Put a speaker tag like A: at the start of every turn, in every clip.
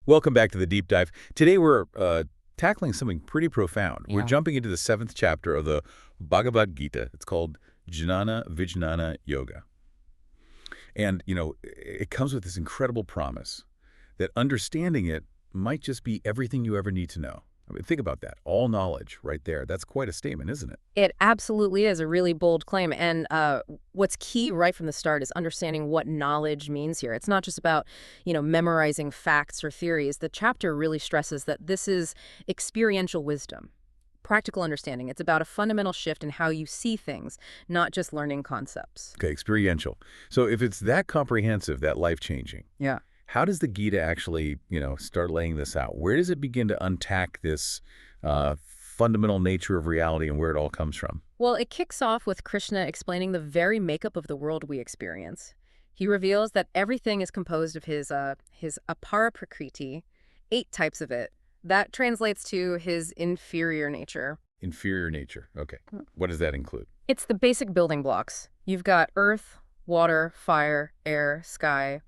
A: Welcome back to the deep dive. Today we're tackling something pretty profound. We're jumping into the 7th chapter of the Bhagavad Gita. It's called Jnana Vijnana Yoga. And, it comes with this incredible promise that understanding it might just be everything you ever need to know. I mean, think about that. All knowledge right there. That's quite a statement, isn't it?
B: It absolutely is a really bold claim. And what's key right from the start is understanding what knowledge means here. It's not just about, memorizing facts or theories. The chapter really stresses that this is experiential wisdom, practical understanding. It's about a fundamental shift in how you see things, not just learning concepts.
A: Okay, experiential. So if it's that comprehensive, that life-changing,
B: Yeah.
A: how does the Gita actually, start laying this out? Where does it begin to unpack this fundamental nature of reality and where it all comes from?
B: Well, it kicks off with Krishna explaining the very makeup of the world we experience. He reveals that everything is composed of his apara prakriti, 8 types of it. That translates to his inferior nature.
A: Inferior nature. Okay. What does that include?
B: It's the basic building blocks. You've got earth, water, fire, air, sky,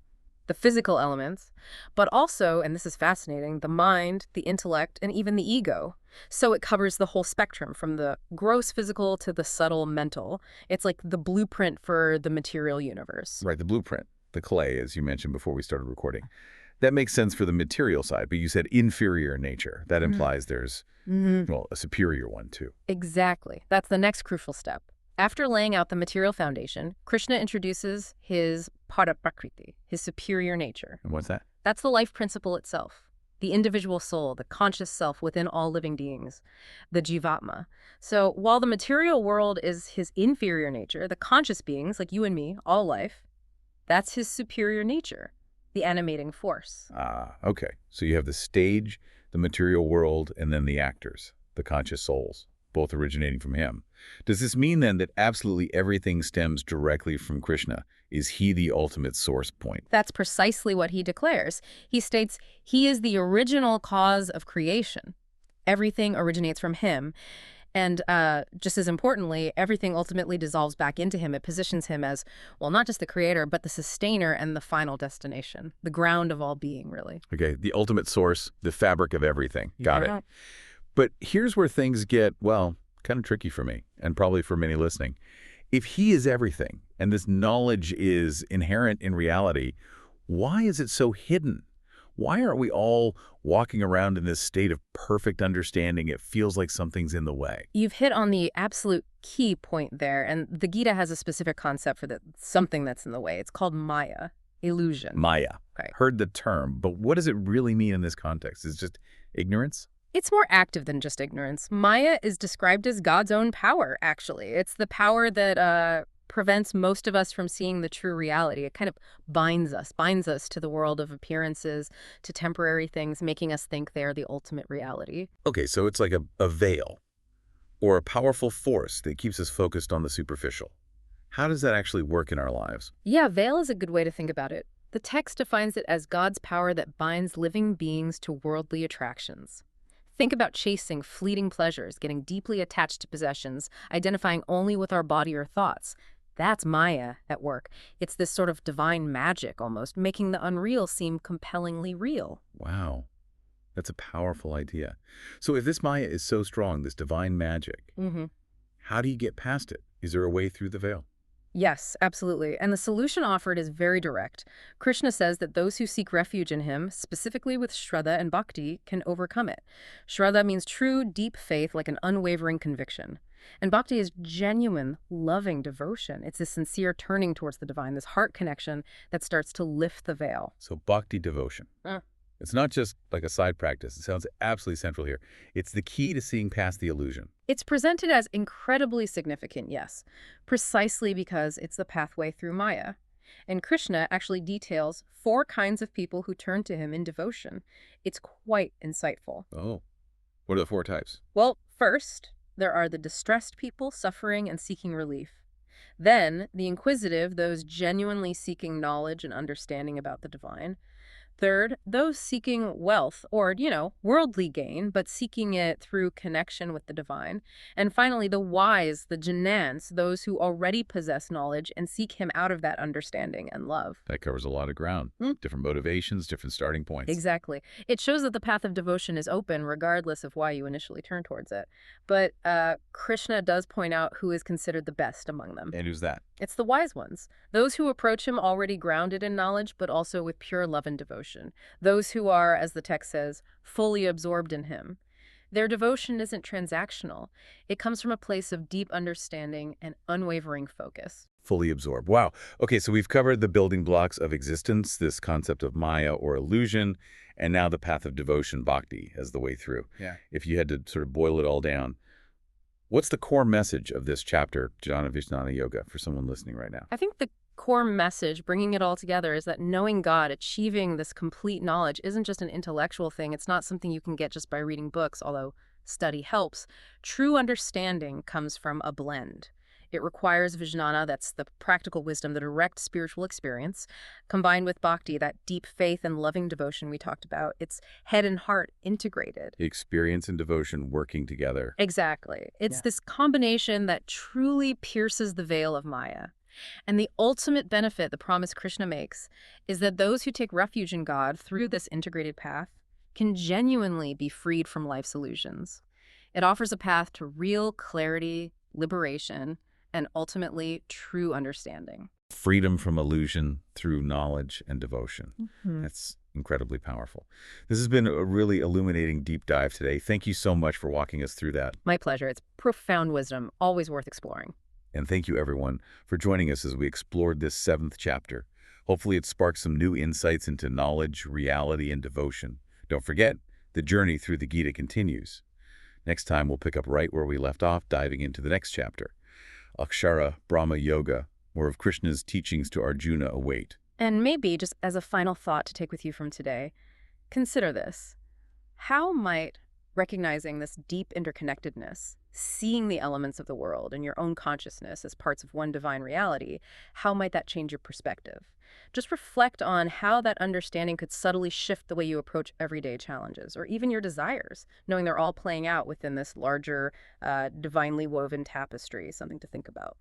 B: the physical elements, but also, and this is fascinating, the mind, the intellect, and even the ego. So it covers the whole spectrum, from the gross physical to the subtle mental. It's like the blueprint for the material universe.
A: Right, the blueprint, the clay, as you mentioned before we started recording. That makes sense for the material side, but you said inferior nature. That implies there's, well, a superior one, too.
B: Exactly. That's the next crucial step. After laying out the material foundation, Krishna introduces his paraprakriti, his superior nature.
A: And what's that?
B: That's the life principle itself, the individual soul, the conscious self within all living beings, the jivatma. So while the material world is his inferior nature, the conscious beings, like you and me, all life, that's his superior nature, the animating force.
A: Ah, okay. So you have the stage, the material world, and then the actors, the conscious souls, both originating from him. Does this mean then that absolutely everything stems directly from Krishna? Is he the ultimate source point?
B: That's precisely what he declares. He states he is the original cause of creation. Everything originates from him. And just as importantly, everything ultimately dissolves back into him. It positions him as, well, not just the creator, but the sustainer and the final destination, the ground of all being, really.
A: Okay, the ultimate source, the fabric of everything. Got
B: Yeah.
A: it. But here's where things get, well, kind of tricky for me, and probably for many listening. If he is everything, and this knowledge is inherent in reality, why is it so hidden? Why aren't we all walking around in this state of perfect understanding? It feels like something's in the way.
B: You've hit on the absolute key point there, and the Gita has a specific concept for something that's in the way. It's called Maya, illusion.
A: Maya.
B: Okay.
A: Heard the term, but what does it really mean in this context? Is it just ignorance?
B: It's more active than just ignorance. Maya is described as God's own power, actually. It's the power that prevents most of us from seeing the true reality. It kind of binds us to the world of appearances, to temporary things, making us think they are the ultimate reality.
A: Okay, so it's like a veil or a powerful force that keeps us focused on the superficial. How does that actually work in our lives?
B: Yeah, veil is a good way to think about it. The text defines it as God's power that binds living beings to worldly attractions. Think about chasing fleeting pleasures, getting deeply attached to possessions, identifying only with our body or thoughts. That's Maya at work. It's this sort of divine magic almost, making the unreal seem compellingly real.
A: Wow, that's a powerful idea. So if this Maya is so strong, this divine magic, how do you get past it? Is there a way through the veil?
B: Yes, absolutely. And the solution offered is very direct. Krishna says that those who seek refuge in him, specifically with Shraddha and Bhakti, can overcome it. Shraddha means true, deep faith, like an unwavering conviction. And Bhakti is genuine, loving devotion. It's a sincere turning towards the divine, this heart connection that starts to lift the veil.
A: So bhakti devotion. It's not just like a side practice. It sounds absolutely central here. It's the key to seeing past the illusion.
B: It's presented as incredibly significant, yes, precisely because it's the pathway through Maya. And Krishna actually details 4 kinds of people who turn to him in devotion. It's quite insightful.
A: Oh, what are the 4 types?
B: Well, first, there are the distressed people suffering and seeking relief. Then, the inquisitive, those genuinely seeking knowledge and understanding about the divine. Third, those seeking wealth or, worldly gain, but seeking it through connection with the divine. And finally, the wise, the jnans, those who already possess knowledge and seek him out of that understanding and love.
A: That covers a lot of ground. Different motivations, different starting points.
B: Exactly. It shows that the path of devotion is open regardless of why you initially turn towards it. But Krishna does point out who is considered the best among them.
A: And who's that?
B: It's the wise ones, those who approach him already grounded in knowledge, but also with pure love and devotion. Those who are, as the text says, fully absorbed in him. Their devotion isn't transactional. It comes from a place of deep understanding and unwavering focus.
A: Fully absorbed. Wow. Okay, so we've covered the building blocks of existence, this concept of Maya or illusion, and now the path of devotion, bhakti, as the way through.
C: Yeah.
A: If you had to sort of boil it all down, what's the core message of this chapter, Jnana Vijnana Yoga, for someone listening right now?
B: I think the core message, bringing it all together, is that knowing God, achieving this complete knowledge, isn't just an intellectual thing. It's not something you can get just by reading books, although study helps. True understanding comes from a blend. It requires vijnana, that's the practical wisdom, the direct spiritual experience, combined with bhakti, that deep faith and loving devotion we talked about. It's head and heart integrated.
A: Experience and devotion working together.
B: Exactly. It's this combination that truly pierces the veil of Maya. And the ultimate benefit, the promise Krishna makes, is that those who take refuge in God through this integrated path can genuinely be freed from life's illusions. It offers a path to real clarity, liberation, and ultimately true understanding.
A: Freedom from illusion through knowledge and devotion. That's incredibly powerful. This has been a really illuminating deep dive today. Thank you so much for walking us through that.
B: My pleasure. It's profound wisdom, always worth exploring.
A: And thank you, everyone, for joining us as we explored this 7th chapter. Hopefully it sparks some new insights into knowledge, reality, and devotion. Don't forget, the journey through the Gita continues. Next time, we'll pick up right where we left off, diving into the next chapter. Akshara Brahma Yoga, more of Krishna's teachings to Arjuna await.
B: And maybe, just as a final thought to take with you from today, consider this. How might recognizing this deep interconnectedness, seeing the elements of the world and your own consciousness as parts of one divine reality, how might that change your perspective? Just reflect on how that understanding could subtly shift the way you approach everyday challenges, or even your desires, knowing they're all playing out within this larger, divinely woven tapestry, something to think about.